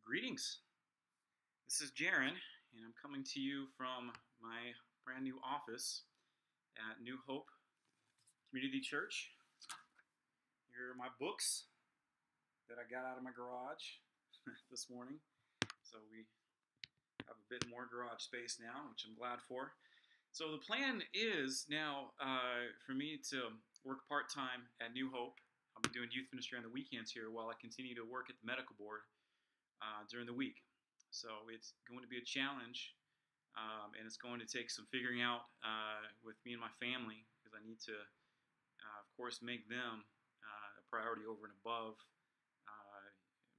Greetings. This is Jaron, and I'm coming to you from my brand new office at New Hope Community Church. Here are my books that I got out of my garage this morning. So we have a bit more garage space now, which I'm glad for. So the plan is now for me to work part-time at New Hope. I'll be doing youth ministry on the weekends here while I continue to work at the medical board during the week. So it's going to be a challenge, and it's going to take some figuring out with me and my family, because I need to, of course, make them a priority over and above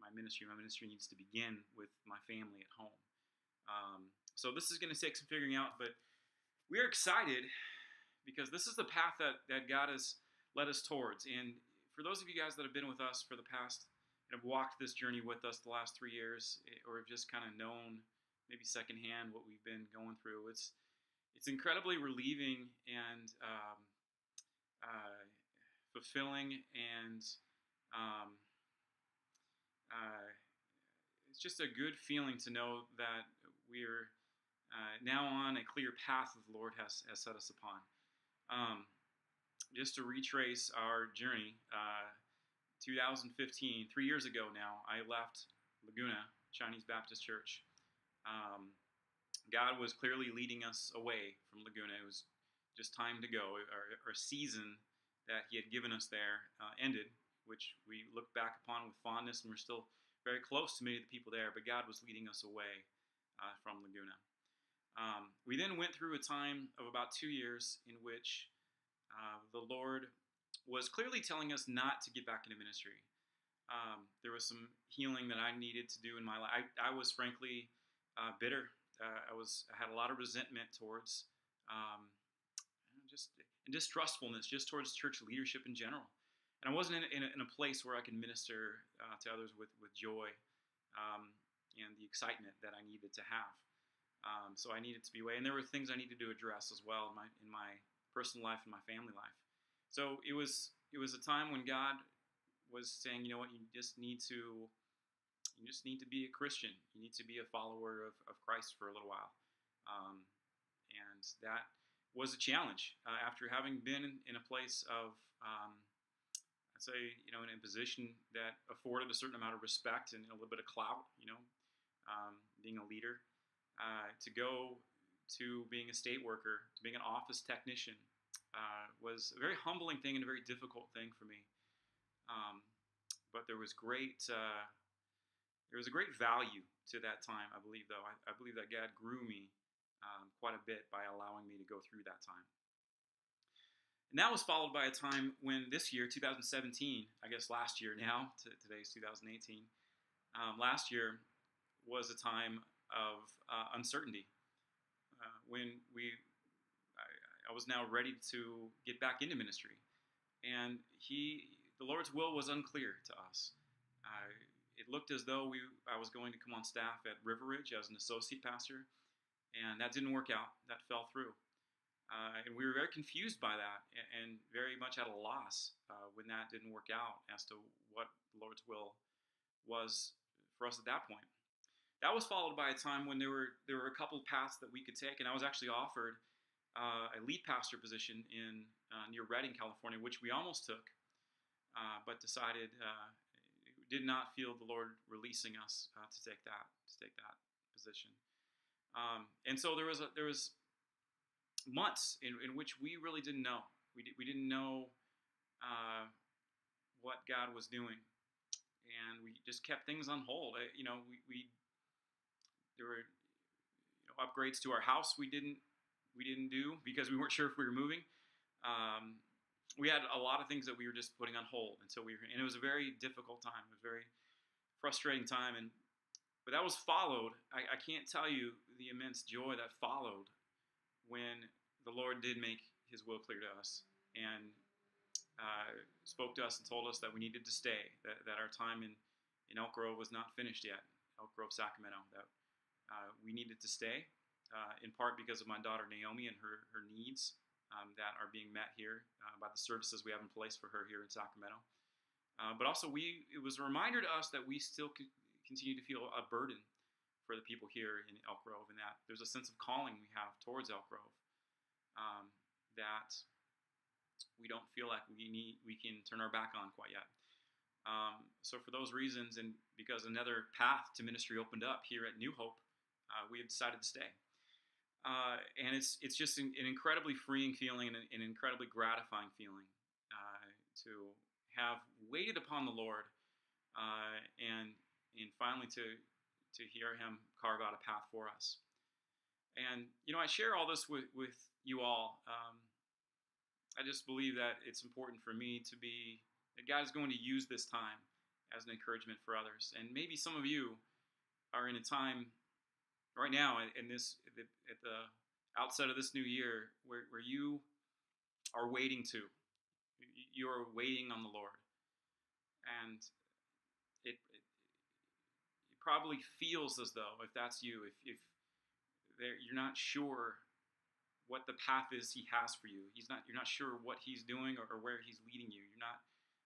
my ministry. My ministry needs to begin with my family at home. So this is going to take some figuring out, but we are excited because this is the path that God has led us towards. And for those of you guys that have been with us for the past and have walked this journey with us the last 3 years, or have just kind of known maybe secondhand what we've been going through, it's incredibly relieving and fulfilling, and it's just a good feeling to know that we're now on a clear path that the Lord has set us upon. Just to retrace our journey, 2015, 3 years ago now, I left Laguna Chinese Baptist Church. God was clearly leading us away from Laguna. It was just time to go. Our season that He had given us there ended, which we look back upon with fondness, and we're still very close to many of the people there, but God was leading us away from Laguna. We then went through a time of about 2 years in which the Lord was clearly telling us not to get back into ministry. There was some healing that I needed to do in my life. I was frankly bitter. I had a lot of resentment towards just distrustfulness just towards church leadership in general. And I wasn't in a place where I could minister to others with joy and the excitement that I needed to have. So I needed to be away. And there were things I needed to address as well in my personal life and my family life. So it was a time when God was saying, you know what, you just need to be a Christian. You need to be a follower of Christ for a little while. And that was a challenge after having been in a place of, I'd say, in a position that afforded a certain amount of respect and a little bit of clout, being a leader, to go to being a state worker, to being an office technician, was a very humbling thing and a very difficult thing for me. But there was a great value to that time, I believe, though. I believe that God grew me quite a bit by allowing me to go through that time. And that was followed by a time when this year, 2017, I guess last year now, today's 2018, last year was a time of uncertainty. When I was now ready to get back into ministry, and the Lord's will was unclear to us. It looked as though I was going to come on staff at River Ridge as an associate pastor, and that didn't work out. That fell through, and we were very confused by that, and very much at a loss when that didn't work out as to what the Lord's will was for us at that point. That was followed by a time when there were a couple paths that we could take, and I was actually offered a lead pastor position in near Redding, California, which we almost took, but decided did not feel the Lord releasing us to take that position. And so there was months in which we really didn't know. We didn't know what God was doing, and we just kept things on hold. There were upgrades to our house we didn't do because we weren't sure if we were moving. We had a lot of things that we were just putting on hold until and it was a very difficult time. It was a very frustrating time, but that was followed. I can't tell you the immense joy that followed when the Lord did make His will clear to us and spoke to us and told us that we needed to stay, that our time in Elk Grove was not finished yet, Elk Grove, Sacramento, that we needed to stay, in part because of my daughter Naomi and her needs that are being met here by the services we have in place for her here in Sacramento. But also, it was a reminder to us that we still continue to feel a burden for the people here in Elk Grove, and that there's a sense of calling we have towards Elk Grove, that we don't feel like we can turn our back on quite yet. So for those reasons, and because another path to ministry opened up here at New Hope, we have decided to stay. And it's just an incredibly freeing feeling and an incredibly gratifying feeling to have waited upon the Lord, and finally to hear Him carve out a path for us. And I share all this with you all. I just believe that it's important for me that God is going to use this time as an encouragement for others. And maybe some of you are in a time right now at the outset of this new year where you are waiting you're waiting on the Lord. And it probably feels as though, if that's you, if you're not sure what the path is He has for you, you're not sure what He's doing or where He's leading you.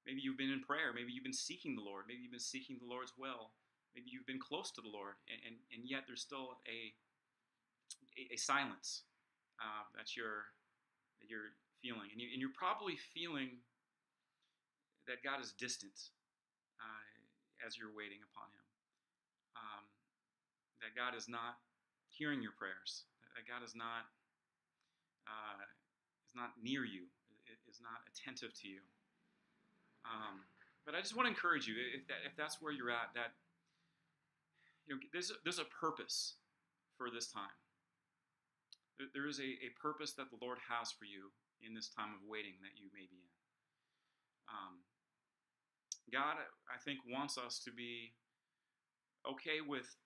Maybe you've been in prayer, maybe you've been seeking the Lord, maybe you've been seeking the Lord's will, maybe you've been close to the Lord, and yet there's still a silence that you're feeling, and you're probably feeling that God is distant as you're waiting upon Him, that God is not hearing your prayers, that God is not near you, is not attentive to you. But I just want to encourage you, if that's where you're at, that there's a purpose for this time. There is a purpose that the Lord has for you in this time of waiting that you may be in. God, I think, wants us to be okay with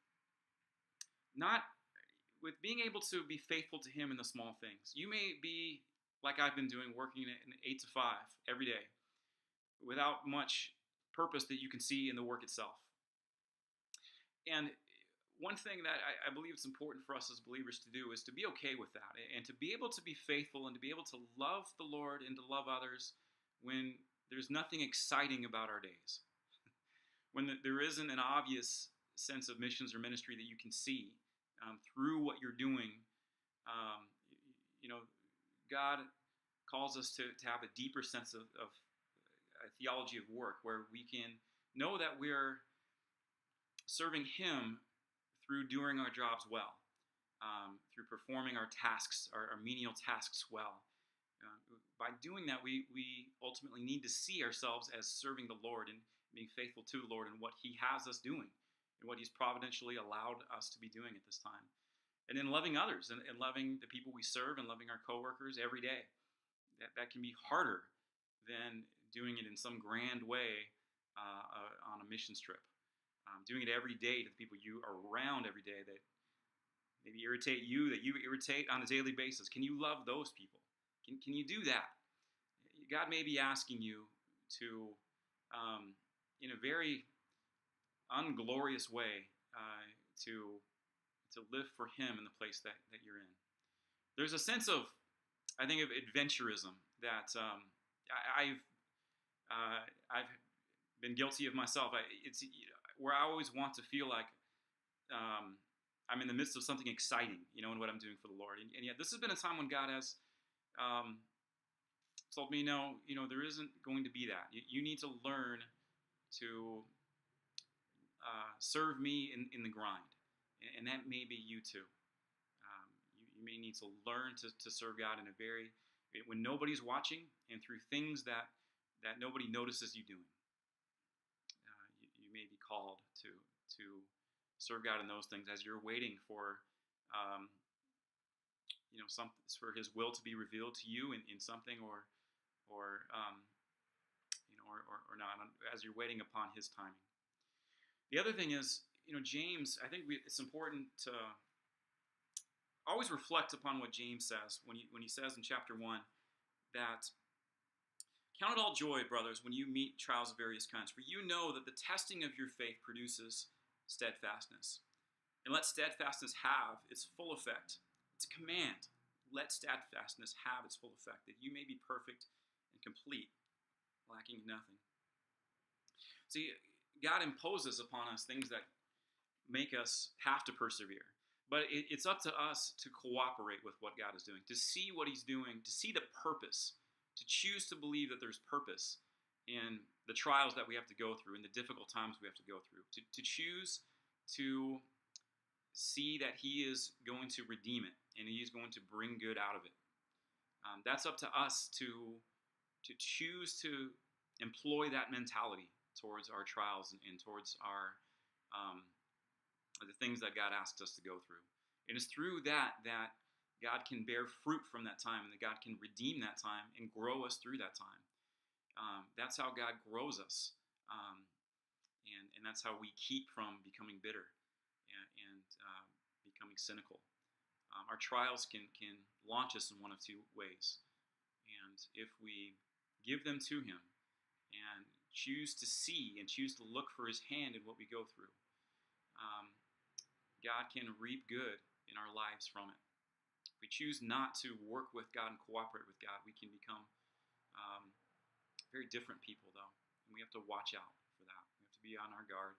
being able to be faithful to Him in the small things. You may be like I've been doing, working in 8 to 5 every day, without much purpose that you can see in the work itself. And one thing that I believe it's important for us as believers to do is to be okay with that, and to be able to be faithful and to be able to love the Lord and to love others when there's nothing exciting about our days. When there isn't an obvious sense of missions or ministry that you can see through what you're doing. God calls us to have a deeper sense of a theology of work, where we can know that we're serving Him through doing our jobs well, through performing our tasks, our menial tasks well. By doing that, we ultimately need to see ourselves as serving the Lord and being faithful to the Lord and what He has us doing and what He's providentially allowed us to be doing at this time. And then loving others and loving the people we serve and loving our coworkers every day. That can be harder than doing it in some grand way on a missions trip. Doing it every day to the people you are around every day that maybe irritate you, that you irritate on a daily basis. Can you love those people? Can you do that? God may be asking you to, in a very unglorious way, to live for Him in the place that you're in. There's a sense of, I think, of adventurism that I've been guilty of myself. It's where I always want to feel like I'm in the midst of something exciting, in what I'm doing for the Lord. And yet this has been a time when God has told me, no, there isn't going to be that. You need to learn to serve me in the grind. And that may be you too. You may need to learn to serve God when nobody's watching, and through things that nobody notices you doing. You may be called to serve God in those things as you're waiting for for His will to be revealed to you in something, or not, as you're waiting upon His timing. The other thing is, James, I think it's important to always reflect upon what James says when he says in chapter 1 that, "Count it all joy, brothers, when you meet trials of various kinds, for you know that the testing of your faith produces steadfastness. And let steadfastness have its full effect." It's a command. Let steadfastness have its full effect, that you may be perfect and complete, lacking nothing. See, God imposes upon us things that make us have to persevere. But it's up to us to cooperate with what God is doing, to see what He's doing, to see the purpose, to choose to believe that there's purpose in the trials that we have to go through, in the difficult times we have to go through, to choose to see that He is going to redeem it and He is going to bring good out of it. That's up to us to choose to employ that mentality towards our trials and towards our the things that God asks us to go through. And it's through that God can bear fruit from that time, and that God can redeem that time and grow us through that time. That's how God grows us, and that's how we keep from becoming bitter and becoming cynical. Our trials can launch us in one of two ways, and if we give them to Him and choose to see and choose to look for His hand in what we go through, God can reap good in our lives from it. If we choose not to work with God and cooperate with God, we can become very different people, though. And we have to watch out for that. We have to be on our guard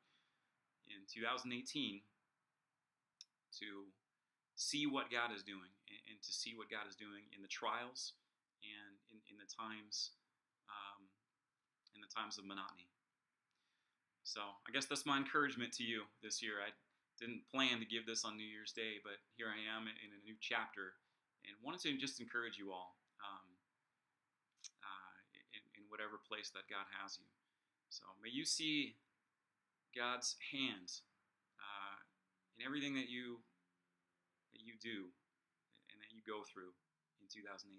in 2018 to see what God is doing and to see what God is doing in the trials and in the times of monotony. So I guess that's my encouragement to you this year. I didn't plan to give this on New Year's Day, but here I am in a new chapter, and wanted to just encourage you all in whatever place that God has you. So may you see God's hands in everything that you do and that you go through in 2018.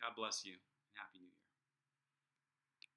God bless you, and Happy New Year.